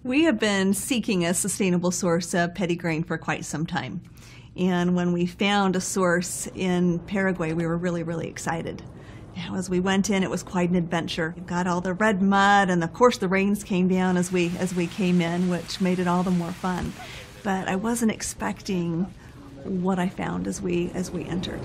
We have been seeking a sustainable source of petitgrain for quite some time. And when we found a source in Paraguay, we were really excited. As we went in, it was quite an adventure. We got all the red mud, and of course the rains came down as we came in, which made it all the more fun. But I wasn't expecting what I found as we entered.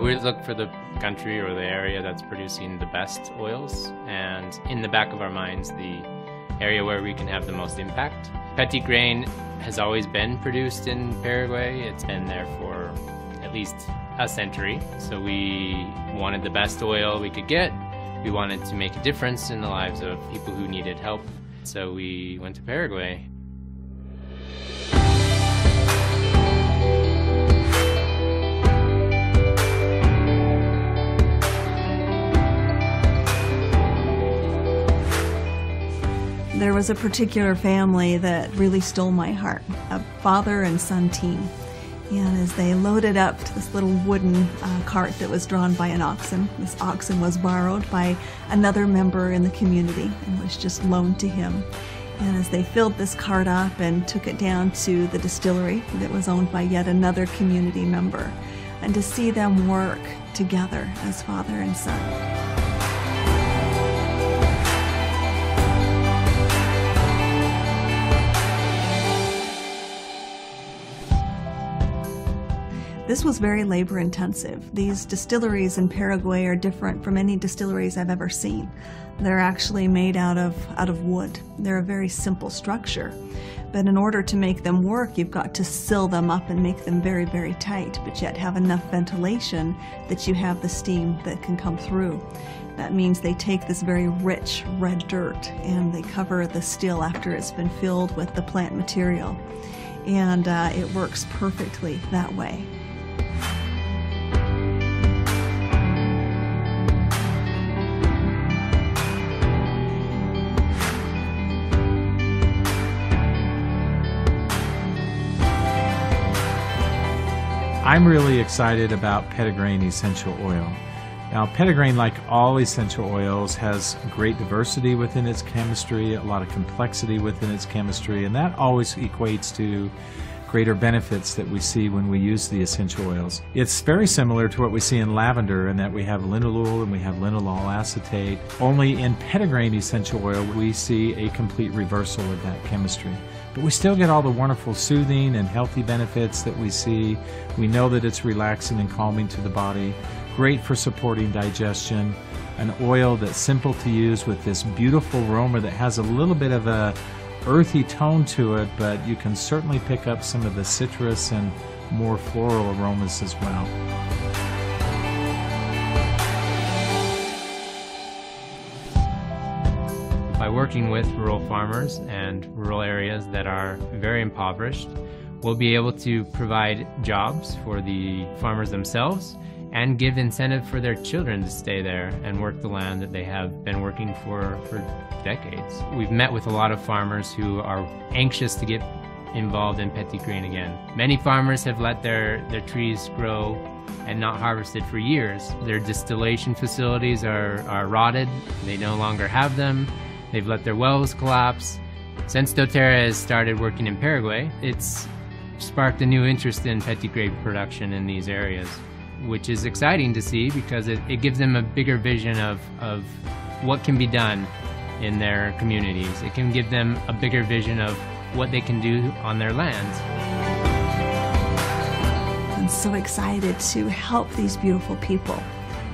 We look for the country or the area that's producing the best oils, and in the back of our minds, the area where we can have the most impact. Petitgrain has always been produced in Paraguay. It's been there for at least a century. So we wanted the best oil we could get. We wanted to make a difference in the lives of people who needed help. So we went to Paraguay. There was a particular family that really stole my heart, a father and son team. And as they loaded up to this little wooden cart that was drawn by an oxen, this oxen was borrowed by another member in the community and was just loaned to him. And as they filled this cart up and took it down to the distillery that was owned by yet another community member, and to see them work together as father and son. This was very labor intensive. These distilleries in Paraguay are different from any distilleries I've ever seen. They're actually made out of wood. They're a very simple structure. But in order to make them work, you've got to seal them up and make them very tight, but yet have enough ventilation that you have the steam that can come through. That means they take this very rich red dirt and they cover the still after it's been filled with the plant material. And it works perfectly that way. I'm really excited about Petitgrain essential oil. Now, Petitgrain, like all essential oils, has great diversity within its chemistry, a lot of complexity within its chemistry, and that always equates to greater benefits that we see when we use the essential oils. It's very similar to what we see in lavender in that we have linalool and we have linalool acetate. Only in Petitgrain essential oil we see a complete reversal of that chemistry. But we still get all the wonderful soothing and healthy benefits that we see. We know that it's relaxing and calming to the body, great for supporting digestion, an oil that's simple to use with this beautiful aroma that has a little bit of a earthy tone to it, but you can certainly pick up some of the citrus and more floral aromas as well. By working with rural farmers and rural areas that are very impoverished, we'll be able to provide jobs for the farmers themselves and give incentive for their children to stay there and work the land that they have been working for decades. We've met with a lot of farmers who are anxious to get involved in Petitgrain again. Many farmers have let their trees grow and not harvested for years. Their distillation facilities are rotted. They no longer have them. They've let their wells collapse. Since doTERRA has started working in Paraguay, it's sparked a new interest in Petitgrain production in these areas, which is exciting to see because it gives them a bigger vision of what can be done in their communities. It can give them a bigger vision of what they can do on their lands. I'm so excited to help these beautiful people,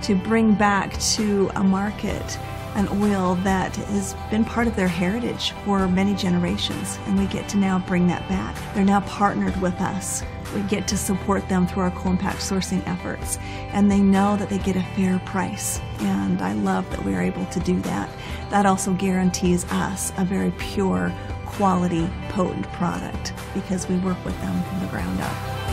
to bring back to a market an oil that has been part of their heritage for many generations, and we get to now bring that back. They're now partnered with us. We get to support them through our co-impact sourcing efforts, and they know that they get a fair price, and I love that we're able to do that. That also guarantees us a very pure, quality, potent product because we work with them from the ground up.